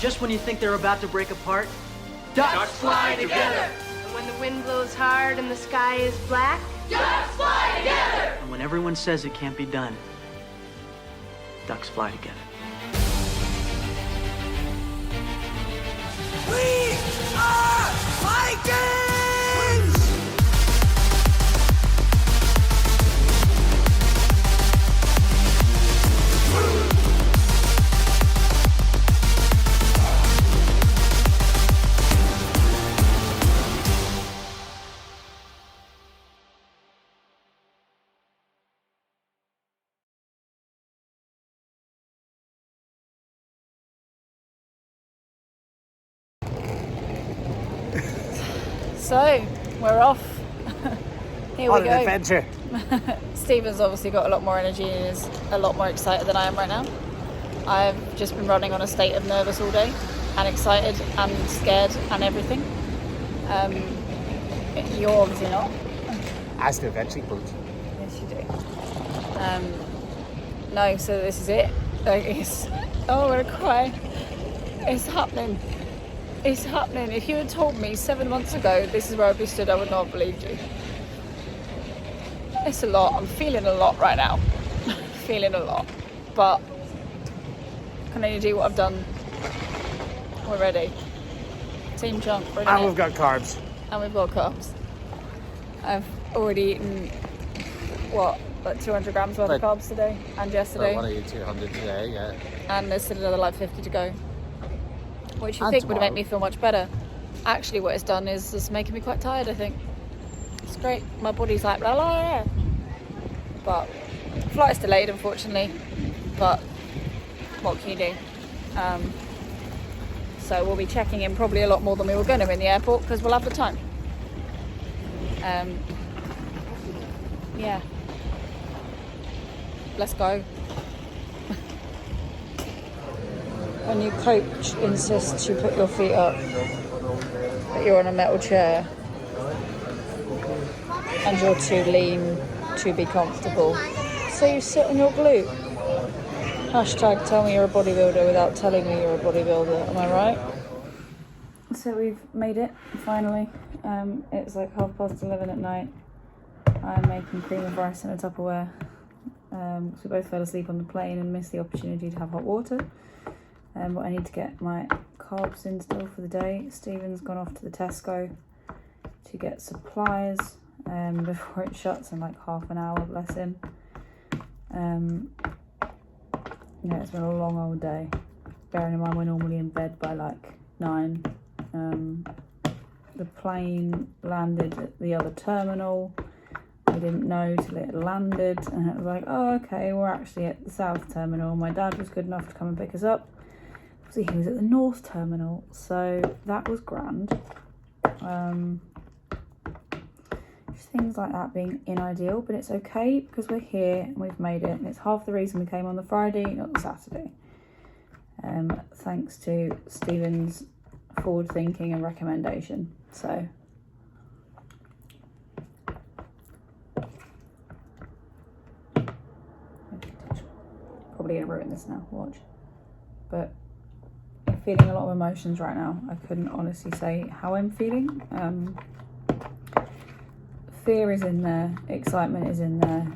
Just when you think they're about to break apart, ducks fly together. And when the wind blows hard and the sky is black, ducks fly together. And when everyone says it can't be done, ducks fly together. We are Vikings! So, we're off. Here we go. On an adventure. Stephen's obviously got a lot more energy and is a lot more excited than I am right now. I've just been running on a state of nervous all day and excited and scared and everything. You're obviously not. As the eventually put. Yes, you do. No, so this is it. Like, I'm gonna cry. It's happening. It's happening. If you had told me 7 months ago this is where I'd be stood, I would not have believed you. It's a lot. I'm feeling a lot right now. Feeling a lot. But I can only do what I've done. We're ready. Team Chunk, ready. And we've got carbs. And we've got carbs. I've already eaten, like 200 grams worth of carbs today and yesterday. What are you, 200 today, yeah. And there's still another like 50 to go. Which you And think tomorrow. would make me feel much better. Actually, what it's done is just making me quite tired, I think. It's great. My body's like, blah, blah, blah. But flight's delayed, unfortunately. But what can you do? So we'll be checking in probably a lot more than we were going to in the airport because we'll have the time. Yeah. Let's go. When your coach insists you put your feet up, but you're on a metal chair and you're too lean to be comfortable, so you sit on your glute. Hashtag tell me you're a bodybuilder without telling me you're a bodybuilder, am I right? So we've made it, finally. It's like 11:30 at night. I'm making cream of rice in a Tupperware. So we both fell asleep on the plane and missed the opportunity to have hot water. But I need to get my carbs in still for the day. Stephen's gone off to the Tesco to get supplies before it shuts in like half an hour, bless him. Yeah, it's been a long old day. Bearing in mind we're normally in bed by like 9. The plane landed at the other terminal. I didn't know till it landed, and it was like, oh, okay, we're actually at the south terminal. My dad was good enough to come and pick us up. So he was at the north terminal, so that was grand. Just things like that being unideal, but it's okay because we're here and we've made it, and it's half the reason we came on the Friday, not the Saturday. Thanks to Stephen's forward thinking and recommendation. So probably gonna ruin this now, watch. But I'm feeling a lot of emotions right now. I couldn't honestly say how I'm feeling. Fear is in there, excitement is in there,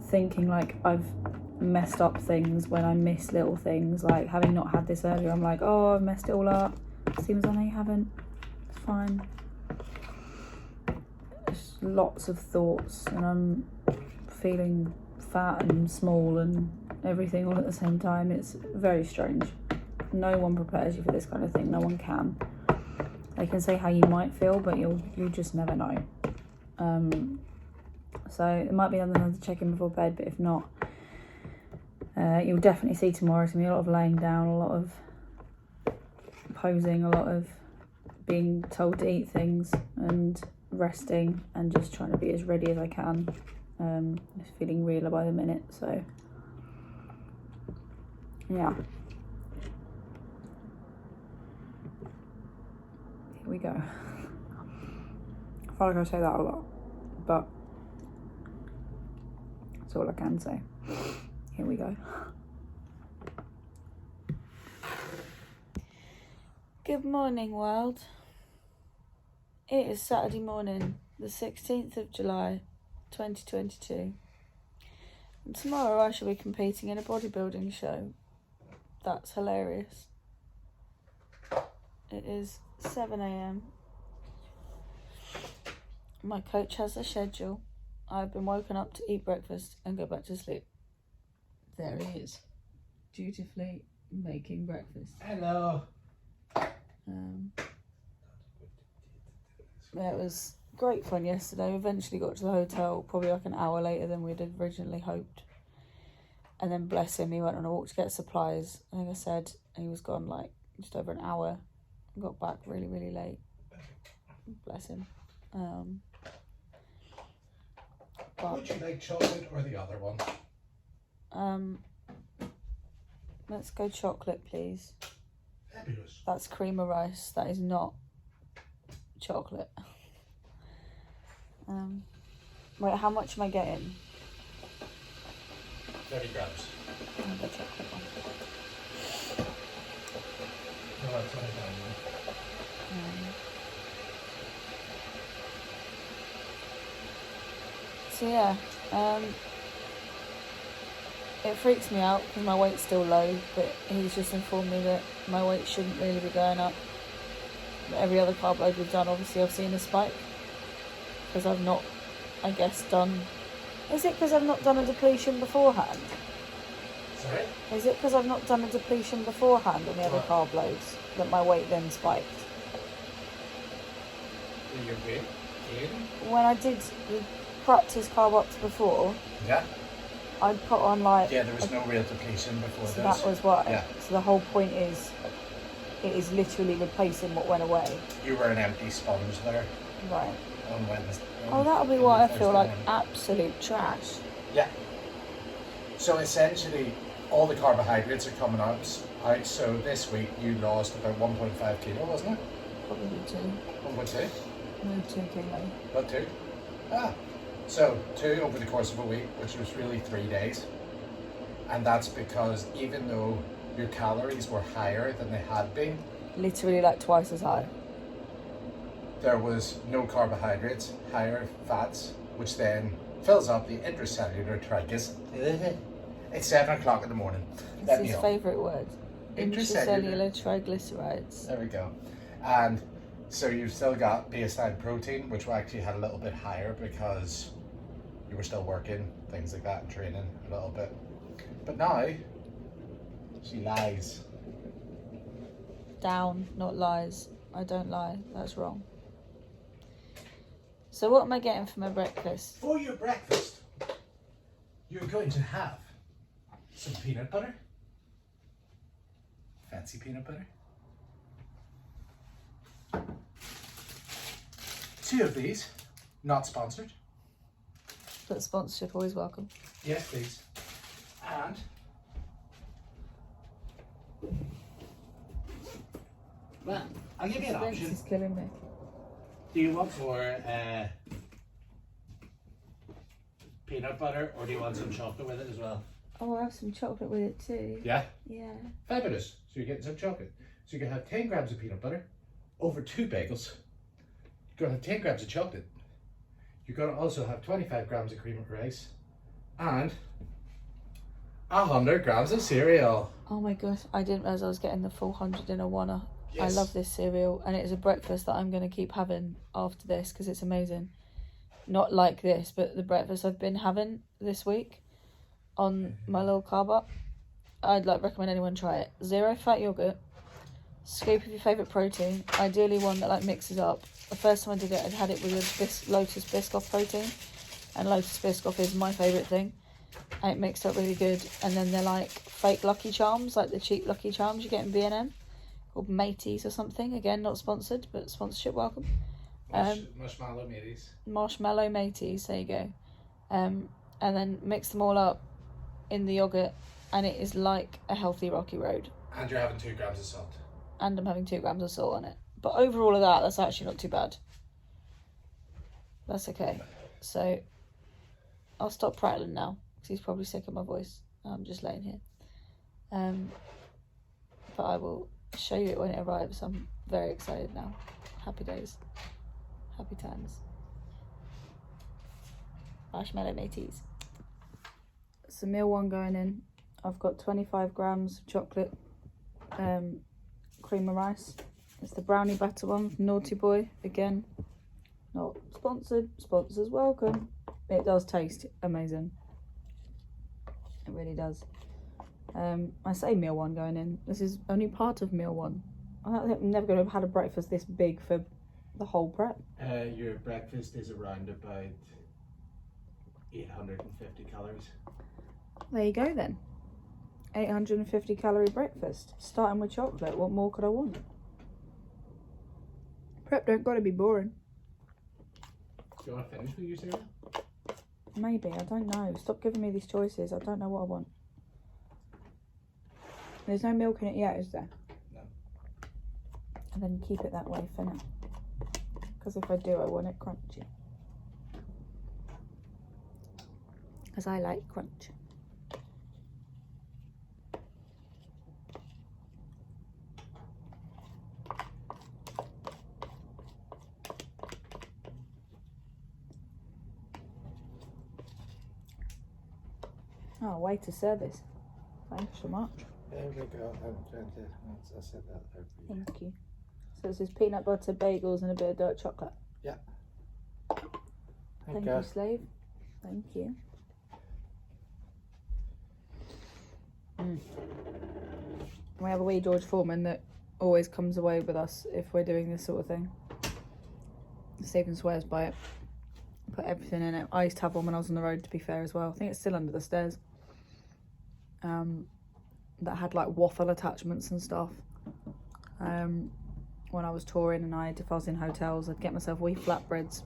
thinking like I've messed up things when I miss little things, like having not had this earlier, I'm like, oh, I've messed it all up. Seems I know you haven't. It's fine. Just lots of thoughts, and I'm feeling fat and small and everything all at the same time. It's very strange. No one prepares you for this kind of thing. No one can. They can say how you might feel, but you just never know. So it might be another to check in before bed, but if not, you'll definitely see tomorrow. It's gonna be a lot of laying down, a lot of posing, a lot of being told to eat things and resting and just trying to be as ready as I can. Just feeling realer by the minute, so yeah. Here we go. I feel like I say that a lot, but that's all I can say. Here we go. Good morning, world. It is Saturday morning, the 16th of July, 2022. And tomorrow I shall be competing in a bodybuilding show. That's hilarious. It is 7 a.m. My coach has a schedule. I've been woken up to eat breakfast and go back to sleep. There he is, dutifully making breakfast. Hello. Yeah, it was great fun yesterday. We eventually got to the hotel probably like an hour later than we'd originally hoped. And then bless him, he went on a walk to get supplies. I think I said, and he was gone like just over an hour. Got back really, really late. Bless him. Would you like chocolate or the other one? Let's go chocolate, please. Fabulous. That's cream of rice. That is not chocolate. Wait, how much am I getting? 30 grams. I'll go chocolate one. No, that's 25. So yeah, it freaks me out because my weight's still low, but he's just informed me that my weight shouldn't really be going up. But every other carb load we've done, obviously I've seen a spike because I've not, I guess, done... Is it because I've not done a depletion beforehand? Sorry? Is it because I've not done a depletion beforehand on the other carb loads that my weight then spiked? Your weight? When I did the practice carb ups before, Yeah. I'd put on like... Yeah, there was no real depletion before So this. that was why. Yeah. So the whole point is, it is literally replacing what went away. You were an empty sponge there Right. on Wednesday. Oh, that'll be why I feel like absolute trash. Yeah. So essentially, all the carbohydrates are coming out. So this week you lost about 1.5 kilo, wasn't it? Probably 2. 1.2? No, 2 kilo. About 2? Ah. So 2 over the course of a week, which was really 3 days. And that's because even though your calories were higher than they had been, Literally like twice as high. there was no carbohydrates, higher fats, which then fills up the intracellular triglycerides. It's 7 o'clock in the morning. It's his favourite word. Intracellular. Intracellular triglycerides. There we go. And so you've still got baseline protein, which we actually had a little bit higher because you were still working, things like that, and training a little bit. But now, she lies. Down, not lies. I don't lie. That's wrong. So what am I getting for my breakfast? For your breakfast, you're going to have some peanut butter. Fancy peanut butter. 2 of these, not sponsored. But sponsorship always welcome. Yes, please. And well, I'll give you an Suspense option. is killing me. Do you want more peanut butter, or do you want some chocolate with it as well? Oh, I'll have some chocolate with it too. Yeah. Yeah. Fabulous. So you're getting some chocolate. So you can have 10 grams of peanut butter over 2 bagels. You're going to have 10 grams of chocolate. You're going to also have 25 grams of cream of rice and 100 grams of cereal. Oh my gosh, I didn't realise I was getting the full 100 in a one-er. Yes. I love this cereal, and it is a breakfast that I'm going to keep having after this because it's amazing. Not like this, but the breakfast I've been having this week on my little carb up. I'd like recommend anyone try it. 0 fat yogurt, scoop of your favourite protein, ideally one that like mixes up. The first time I did it, I'd had it with a Lotus Biscoff protein, and Lotus Biscoff is my favourite thing. And it mixed up really good. And then they're like fake Lucky Charms, like the cheap Lucky Charms you get in B&M, called Mateys or something. Again, not sponsored, but sponsorship welcome. Marshmallow mateys. Marshmallow Mateys, there you go. And then mix them all up in the yogurt, and it is like a healthy rocky road. And you're having 2 grams of salt. And I'm having 2 grams of salt on it. But overall of that, that's actually not too bad. That's okay. So I'll stop prattling now because he's probably sick of my voice. I'm just laying here. But I will show you it when it arrives. I'm very excited now. Happy days. Happy times. Marshmallow mateys. So meal one going in. I've got 25 grams of chocolate cream of rice. It's the brownie batter one from Naughty Boy. Again, not sponsored. Sponsors welcome. It does taste amazing. It really does. I say meal one going in. This is only part of meal one. I'm never going to have had a breakfast this big for the whole prep. Your breakfast is around about 850 calories. There you go then. 850 calorie breakfast. Starting with chocolate. What more could I want? Prep don't gotta be boring. Do you want to finish with your cereal? Maybe, I don't know. Stop giving me these choices. I don't know what I want. There's no milk in it yet, is there? No. And then keep it that way for now. Because if I do, I want it crunchy. Because I like crunch. Oh, way to service. Thanks so much. There we go. I said that there for you. Thank you. So this is peanut butter, bagels, and a bit of dark chocolate. Yeah. Thank you, slave. Thank you. We have a wee George Foreman that always comes away with us if we're doing this sort of thing. Stephen swears by it. Put everything in it. I used to have one when I was on the road, to be fair, as well. I think it's still under the stairs. That had like waffle attachments and stuff. When I was touring, and if I was in hotels, I'd get myself wee flatbreads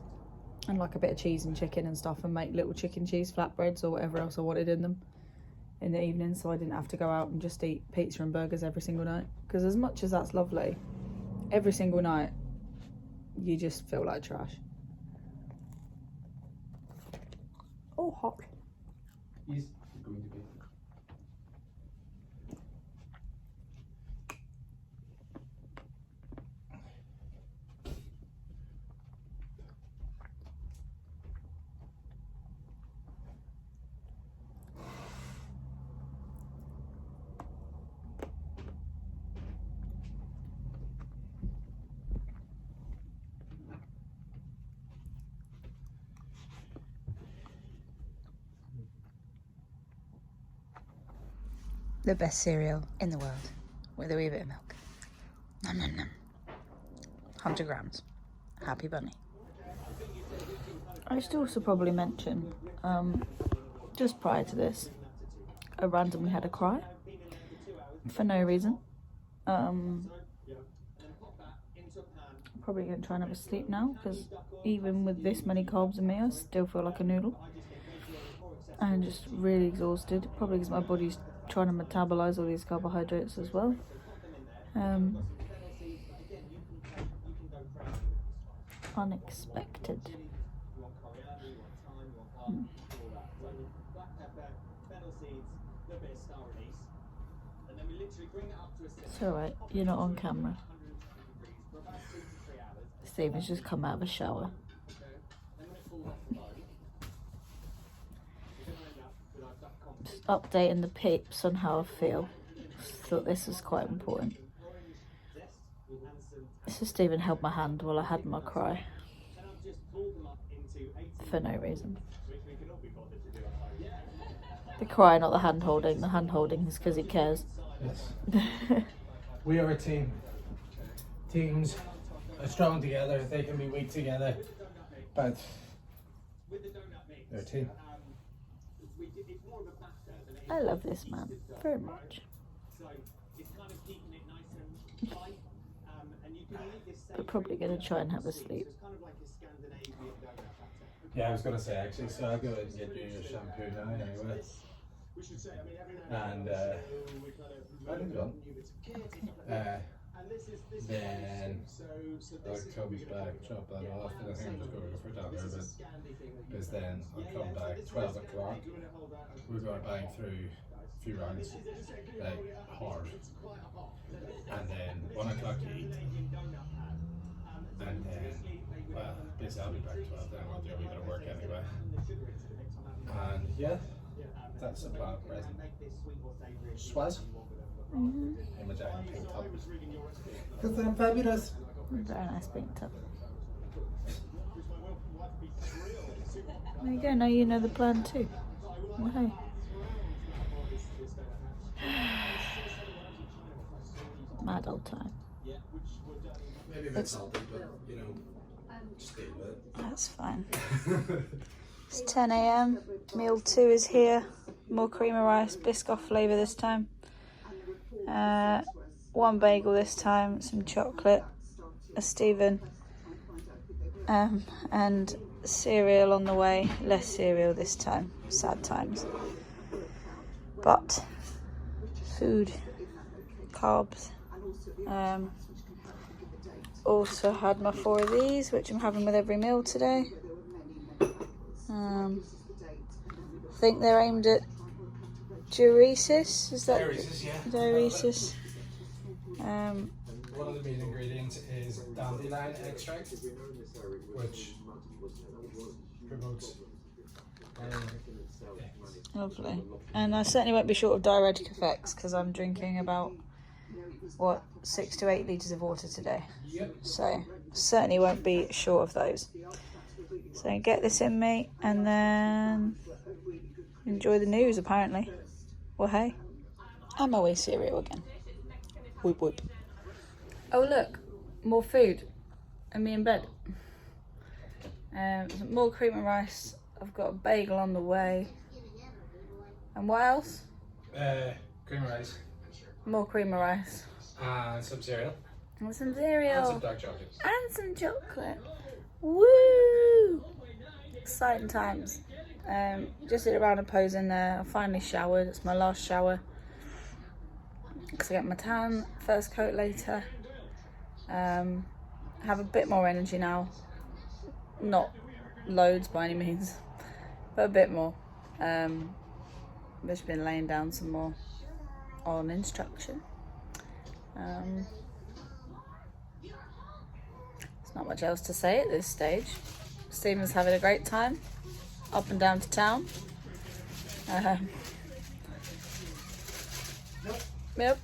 and like a bit of cheese and chicken and stuff, and make little chicken cheese flatbreads or whatever else I wanted in them in the evening, so I didn't have to go out and just eat pizza and burgers every single night. Because as much as that's lovely, every single night you just feel like trash. Oh, hot. He's going to be. The best cereal in the world with a wee bit of milk. Nom nom nom. 100 grams. Happy bunny. I should also probably mention, just prior to this, I randomly had a cry for no reason. I'm probably going to try and have a sleep now, because even with this many carbs in me, I still feel like a noodle. And just really exhausted, probably because my body's trying to metabolize all these carbohydrates as well. Unexpected. It's alright, you're not on camera. Stephen's just come out of a shower. Just updating the peeps on how I feel. Thought this was quite important. So Stephen held my hand while I had my cry. For no reason. The cry, not the hand holding. The hand holding is because he cares. Yes. We are a team. Teams are strong together. They can be weak together. But they're a team. I love this man very much. We're probably going to try and have a sleep. Yeah, I was going to say actually, so I'll go and get you your shampoo now anyway. And I think done. Then I'll come back, chop that off, and I think I'm just going to go for dinner, but because then I'll come back 12 o'clock. We're going to bang through a few rounds, like hard, and then 1 o'clock to eat, a wee bit of work anyway. And yeah, that's the plan at present. Swaz? In my giant pink tub. Because I'm fabulous. Very nice pink tub. There you go, now you know the plan too. Well, hey. Mad old time. Maybe a bit salty, but you know, just deal with it. That's fine. It's 10 AM. Meal 2 is here. More cream of rice, Biscoff flavour this time. 1 bagel this time, some chocolate, a Stephen, and cereal on the way. Less cereal this time. Sad times. But food, carbs. Also had my 4 of these, which I'm having with every meal today. I think they're aimed at diuresis. Is that Diuresis, yeah. diuresis? One of the main ingredients is dandelion extract, which promotes. Lovely. And I certainly won't be short of diuretic effects because I'm drinking about, what, 6 to 8 litres of water today. Yep. So certainly won't be short of those. So get this in me and then enjoy the news apparently. Well, hey, I'm always cereal again. Whoop whoop. Oh look, more food and me in bed. Some more cream and rice. I've got a bagel on the way. And what else? Cream of rice. More cream and rice. And some cereal. And some cereal. And some dark chocolate. And some chocolate. Woo! Exciting times. Just did a round of pose in there. I finally showered. It's my last shower. Because I get my tan, first coat later. Have a bit more energy now. Not loads by any means, but a bit more. I've just been laying down some more on instruction. There's not much else to say at this stage. Stephen's having a great time, up and down to town. Yep,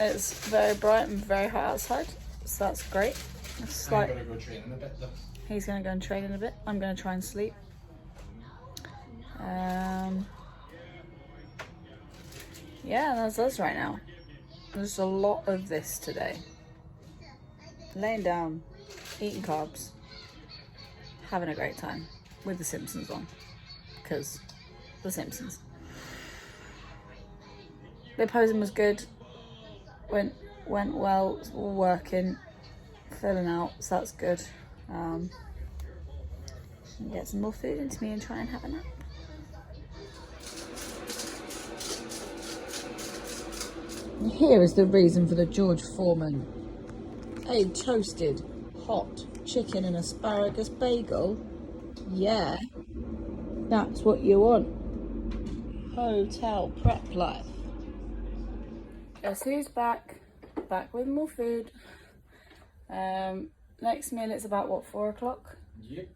it's very bright and very hot outside, so that's great. It's I'm gonna go train in a bit though. He's gonna go and train in a bit. I'm gonna try and sleep. Yeah, that's us right now. There's a lot of this today. Laying down, eating carbs, having a great time with The Simpsons on, because The Simpsons. The posing was good. Went well. It's all working, filling out, so that's good. Get some more food into me and try and have a nap. And here is the reason for the George Foreman. A toasted, hot chicken and asparagus bagel. Yeah, that's what you want. Hotel prep life. Guess who's back? Back with more food. Next meal it's about what, 4 o'clock? Yep.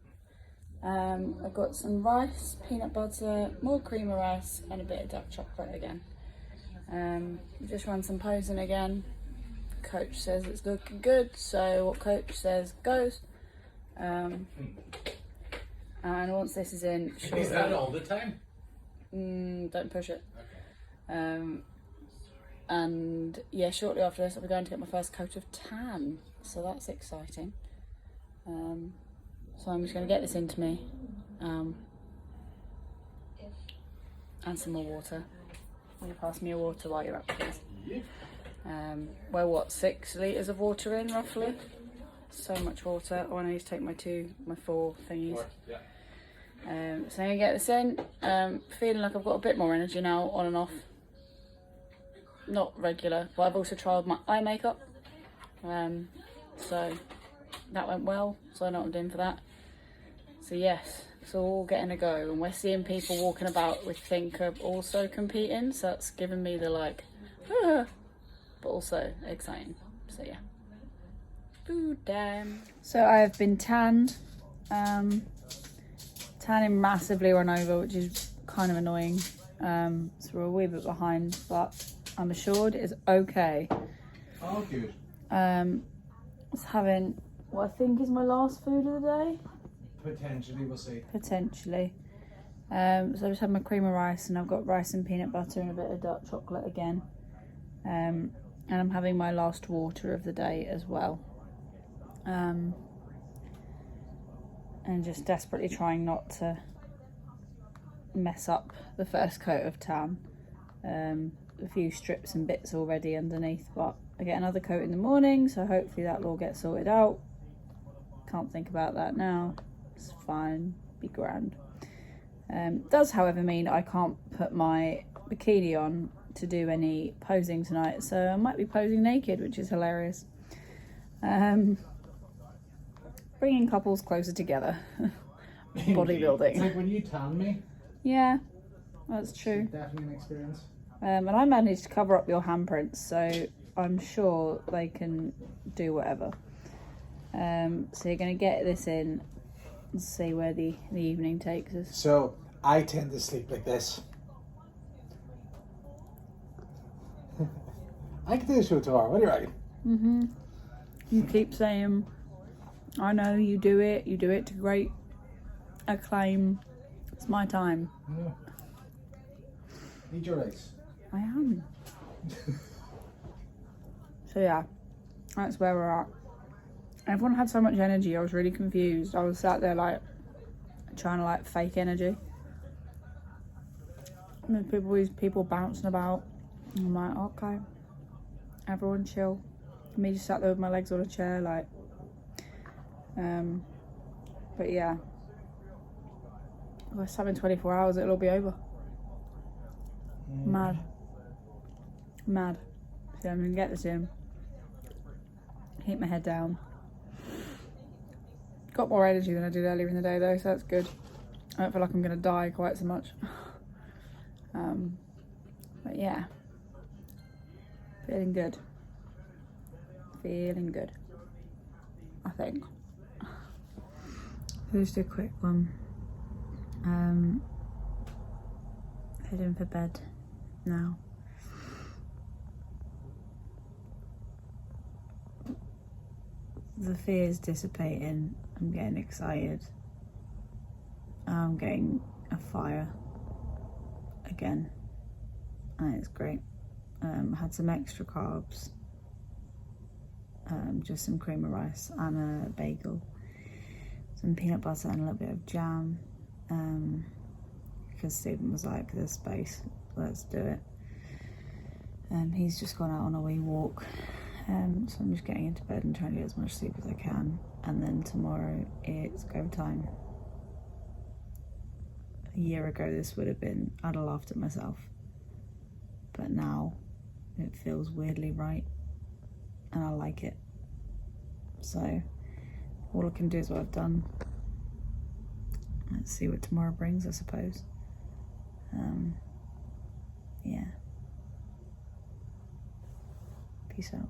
I've got some rice, peanut butter, more cream of rice, and a bit of dark chocolate again. Just run some posing again. Coach says it's looking good, so what coach says goes. And once this is in, shortly, Is that all the time? don't push it. Okay. And yeah, shortly after this I'll be going to get my first coat of tan, so that's exciting. So I'm just going to get this into me, and some more water. Will you pass me a water while you're up, please? Yeah. We're what, 6 litres of water in roughly? So much water. Oh, I need to take my 4 thingies. Yeah. So I'm going to get this in. Feeling like I've got a bit more energy now, on and off. Not regular, but I've also trialled my eye makeup. So that went well, so I know what I'm doing for that. So yes, it's all getting a go, and we're seeing people walking about we think are also competing, so that's giving me the like, but also exciting. So yeah, food time. So I have been tanned, Tanning massively run over, which is kind of annoying. So we're a wee bit behind, but I'm assured it's okay. Oh, good. I was having what I think is my last food of the day. Potentially, we'll see. Potentially. So I just had my cream of rice, and I've got rice and peanut butter and a bit of dark chocolate again. And I'm having my last water of the day as well. And just desperately trying not to mess up the first coat of tan. A few strips and bits already underneath, but I get another coat in the morning, so hopefully that'll all get sorted out. Can't think about that now. It's fine, be grand. Does however mean I can't put my bikini on to do any posing tonight, so I might be posing naked, which is hilarious. Bringing couples closer together. Bodybuilding. It's like when you tan me. Yeah, that's true. Definitely an experience. And I managed to cover up your handprints, so I'm sure they can do whatever. So you're going to get this in and see where the evening takes us. So I tend to sleep like this. I can do a show tomorrow. What do you reckon? You keep saying, I know you do it to great acclaim. It's my time. Yeah. Need your rice. I am. So yeah, that's where we're at. Everyone had so much energy, I was really confused. I was sat there like trying to like fake energy. And there's people bouncing about. And I'm like, okay, everyone chill. And me just sat there with my legs on a chair like but yeah. If I stop in 24 hours, it'll all be over. Mad. So I'm gonna get this in. Keep my head down. Got more energy than I did earlier in the day though, so that's good. I don't feel like I'm gonna die quite so much. But yeah. Feeling good. I think. Just a quick one. Heading for bed now. The fear is dissipating. I'm getting excited. I'm getting a fire again, and it's great. Had some extra carbs, just some cream of rice and a bagel, some peanut butter and a little bit of jam, because Stephen was like, there's space, let's do it. He's just gone out on a wee walk, so I'm just getting into bed and trying to get as much sleep as I can, and then tomorrow it's go time. A year ago this would have been, I'd have laughed at myself, but now it feels weirdly right and I like it. So all I can do is what I've done. Let's see what tomorrow brings, I suppose. Yeah. Peace out.